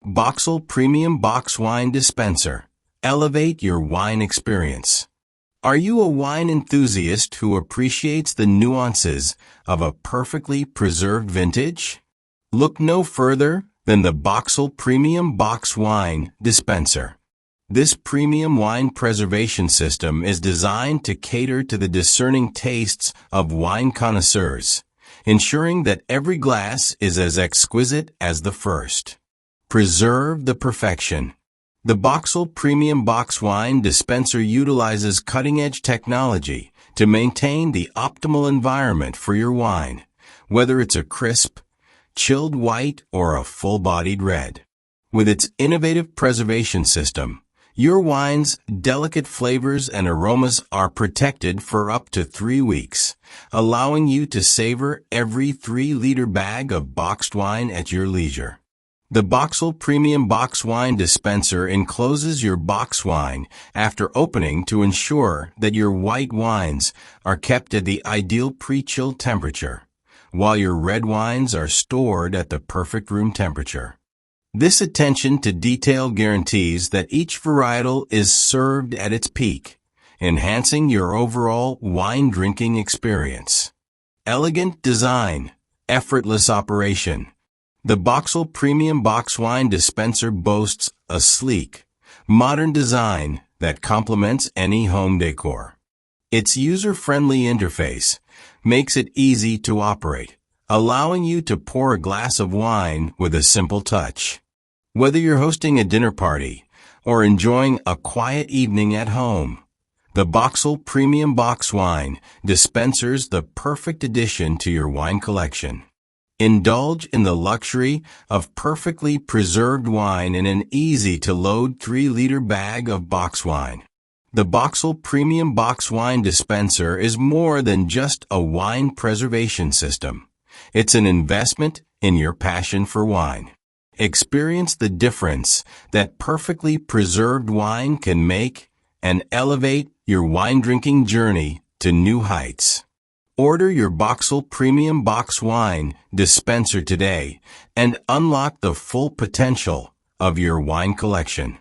Boxxel Premium Box-Wine Dispenser. Elevate your wine experience. Are you a wine enthusiast who appreciates the nuances of a perfectly preserved vintage? Look no further than the Boxxel Premium Box-Wine Dispenser. This premium wine preservation system is designed to cater to the discerning tastes of wine connoisseurs, ensuring that every glass is as exquisite as the first. Preserve the perfection. The Boxxel Premium Box-Wine Dispenser utilizes cutting-edge technology to maintain the optimal environment for your wine, whether it's a crisp, chilled white or a full-bodied red. With its innovative preservation system, your wine's delicate flavors and aromas are protected for up to 3 weeks, allowing you to savor every 3-liter bag of boxed wine at your leisure. The Boxxel Premium Box-Wine Dispenser encloses your box wine after opening to ensure that your white wines are kept at the ideal pre-chilled temperature, while your red wines are stored at the perfect room temperature. This attention to detail guarantees that each varietal is served at its peak, enhancing your overall wine drinking experience. Elegant design, effortless operation. The Boxxel Premium Box-Wine Dispenser boasts a sleek, modern design that complements any home decor. Its user-friendly interface makes it easy to operate, allowing you to pour a glass of wine with a simple touch. Whether you're hosting a dinner party or enjoying a quiet evening at home, the Boxxel Premium Box-Wine Dispenser's the perfect addition to your wine collection. Indulge in the luxury of perfectly preserved wine in an easy-to-load 3-liter bag of box wine. The Boxxel Premium Box-Wine Dispenser is more than just a wine preservation system. It's an investment in your passion for wine. Experience the difference that perfectly preserved wine can make and elevate your wine-drinking journey to new heights. Order your Boxxel Premium Box-Wine Dispenser today and unlock the full potential of your wine collection.